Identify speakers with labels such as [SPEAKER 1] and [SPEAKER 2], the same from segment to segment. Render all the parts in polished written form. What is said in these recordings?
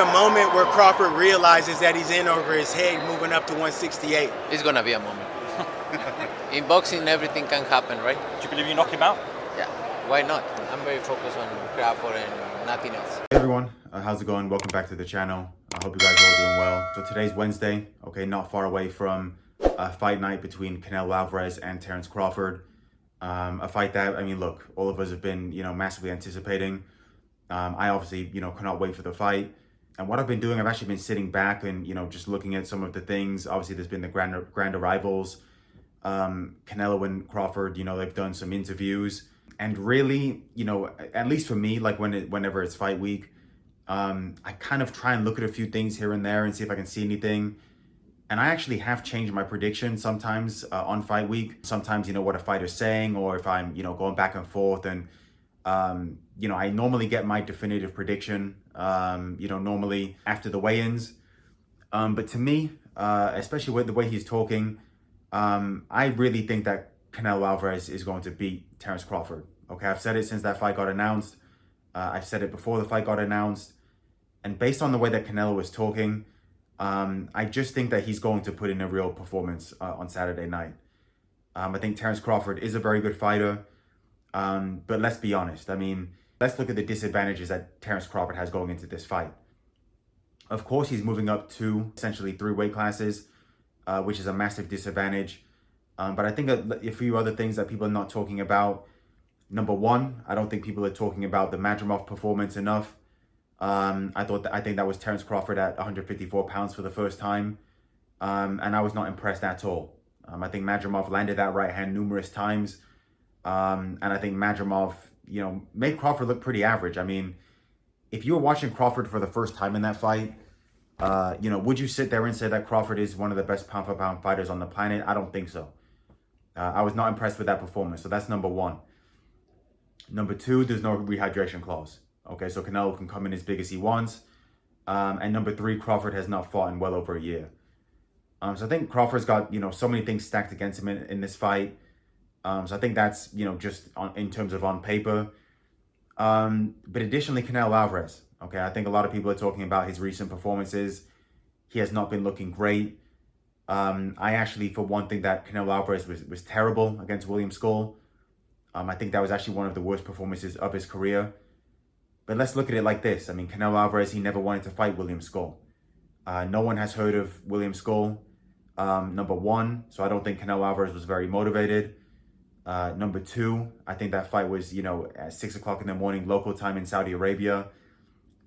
[SPEAKER 1] a moment where Crawford realizes that he's in over his head moving up to 168?
[SPEAKER 2] It's gonna be a moment. In boxing, everything can happen, right?
[SPEAKER 3] Do you believe you knock him out?
[SPEAKER 2] Yeah. Why not? I'm very focused on Crawford and nothing else.
[SPEAKER 4] Hey everyone, how's it going? Welcome back to the channel. I hope you guys are all doing well. So today's Wednesday, okay, not far away from a fight night between Canelo Alvarez and Terence Crawford. A fight that, I mean, look, all of us have been, massively anticipating. I obviously, cannot wait for the fight. And what I've been doing, I've actually been sitting back and, just looking at some of the things. Obviously, there's been the grand arrivals. Canelo and Crawford, they've done some interviews. And really, at least for me, like whenever it's fight week, I kind of try and look at a few things here and there and see if I can see anything. And I actually have changed my prediction sometimes on fight week. Sometimes, what a fighter's saying, or if I'm, going back and forth. And, I normally get my definitive prediction, normally after the weigh-ins. But to me, especially with the way he's talking, I really think that Canelo Alvarez is going to beat Terence Crawford. Okay, I've said it since that fight got announced. I've said it before the fight got announced. And based on the way that Canelo was talking, I just think that he's going to put in a real performance on Saturday night. I think Terence Crawford is a very good fighter. But let's be honest. I mean, let's look at the disadvantages that Terence Crawford has going into this fight. Of course, he's moving up to essentially 3 weight classes, which is a massive disadvantage. But I think a few other things that people are not talking about. Number one, I don't think people are talking about the Madrimov performance enough. I think that was Terence Crawford at 154 pounds for the first time. And I was not impressed at all. I think Madrimov landed that right hand numerous times. And I think Madrimov, made Crawford look pretty average. I mean, if you were watching Crawford for the first time in that fight, would you sit there and say that Crawford is one of the best pound for pound fighters on the planet? I don't think so. I was not impressed with that performance. So that's number one. Number two, there's no rehydration clause. Okay, so Canelo can come in as big as he wants. And number three, Crawford has not fought in well over a year. So I think Crawford's got, so many things stacked against him in this fight. So I think that's, just in terms of on paper. But additionally, Canelo Alvarez. Okay, I think a lot of people are talking about his recent performances. He has not been looking great. I actually, for one, think that Canelo Alvarez was terrible against William Skull. I think that was actually one of the worst performances of his career. But let's look at it like this. I mean, Canelo Alvarez, he never wanted to fight William Skull. No one has heard of William Skull, number one. So I don't think Canelo Alvarez was very motivated. Number two, I think that fight was, at 6 o'clock in the morning, local time in Saudi Arabia.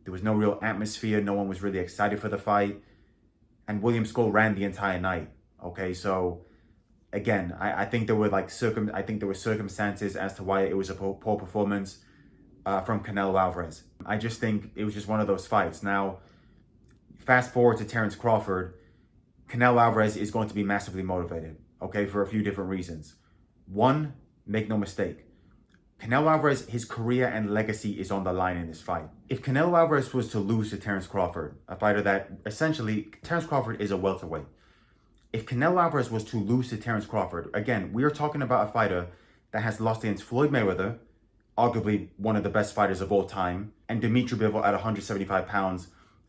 [SPEAKER 4] There was no real atmosphere. No one was really excited for the fight. And William Skull ran the entire night. Okay, so again, I think there were circumstances as to why it was a poor performance from Canelo Alvarez. I just think it was just one of those fights. Now, fast forward to Terence Crawford. Canelo Alvarez is going to be massively motivated, okay, for a few different reasons. One, make no mistake, Canelo Alvarez, his career and legacy is on the line in this fight. If Canelo Alvarez was to lose to Terence Crawford, a fighter that essentially, Terence Crawford is a welterweight. If Canelo Alvarez was to lose to Terence Crawford, again, we are talking about a fighter that has lost against Floyd Mayweather, arguably one of the best fighters of all time, and Dimitri Bivol at 175 pounds,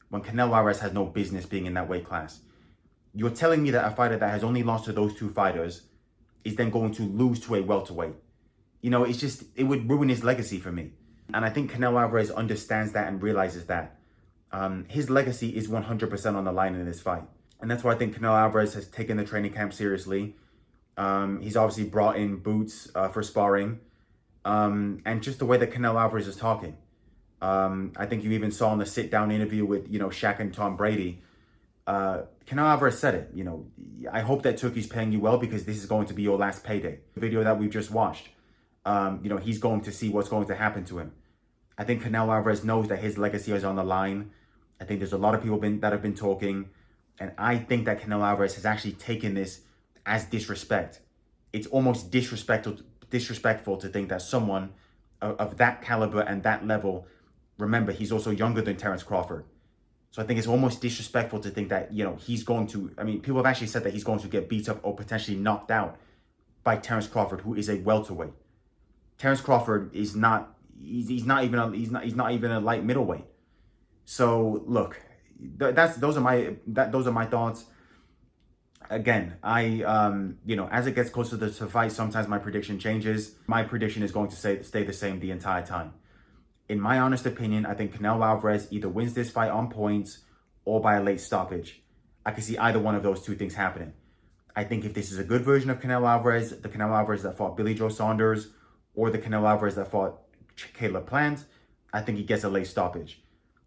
[SPEAKER 4] when Canelo Alvarez has no business being in that weight class. You're telling me that a fighter that has only lost to those two fighters is then going to lose to a welterweight? It would ruin his legacy for me. And I think Canelo Alvarez understands that and realizes that. His legacy is 100% on the line in this fight. And that's why I think Canelo Alvarez has taken the training camp seriously. He's obviously brought in Boots for sparring. And just the way that Canelo Alvarez is talking. I think you even saw in the sit-down interview with, Shaq and Tom Brady. Canelo Alvarez said it, I hope that Turkey's paying you well because this is going to be your last payday. The video that we've just watched, he's going to see what's going to happen to him. I think Canelo Alvarez knows that his legacy is on the line. I think there's a lot of people that have been talking. And I think that Canelo Alvarez has actually taken this as disrespect. It's almost disrespectful to think that someone of that caliber and that level, remember, he's also younger than Terence Crawford. So I think it's almost disrespectful to think that, he's going to, people have actually said that he's going to get beat up or potentially knocked out by Terence Crawford, who is a welterweight. Terence Crawford is not, he's not even a light middleweight. So look, those are my thoughts. Again, as it gets closer to the fight, sometimes my prediction changes. My prediction is going to stay the same the entire time. In my honest opinion, I think Canelo Alvarez either wins this fight on points or by a late stoppage. I can see either one of those two things happening. I think if this is a good version of Canelo Alvarez, the Canelo Alvarez that fought Billy Joe Saunders, or the Canelo Alvarez that fought Caleb Plant, I think he gets a late stoppage.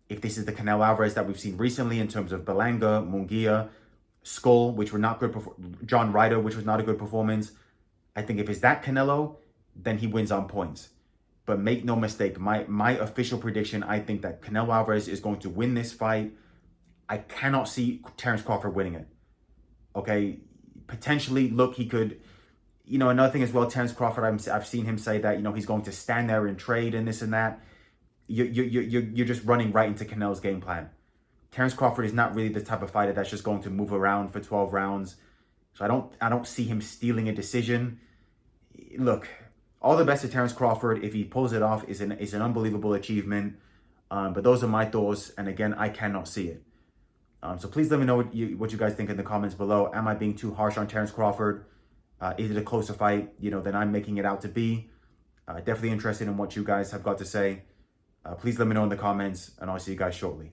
[SPEAKER 4] If this is the Canelo Alvarez that we've seen recently in terms of Belanga, Munguia, Skull, which were not good, John Ryder, which was not a good performance, I think if it's that Canelo, then he wins on points. But make no mistake, my official prediction, I think that Canelo Alvarez is going to win this fight. I cannot see Terence Crawford winning it. Okay, potentially, look, he could. Another thing as well, Terence Crawford, I've seen him say that he's going to stand there and trade and this and that. You're just running right into Canelo's game plan. Terence Crawford is not really the type of fighter that's just going to move around for 12 rounds. So I don't see him stealing a decision. Look, all the best to Terence Crawford. If he pulls it off, is an unbelievable achievement. But those are my thoughts, and again, I cannot see it. So please let me know what you guys think in the comments below. Am I being too harsh on Terence Crawford? Is it a closer fight, than I'm making it out to be? Definitely interested in what you guys have got to say. Please let me know in the comments, and I'll see you guys shortly.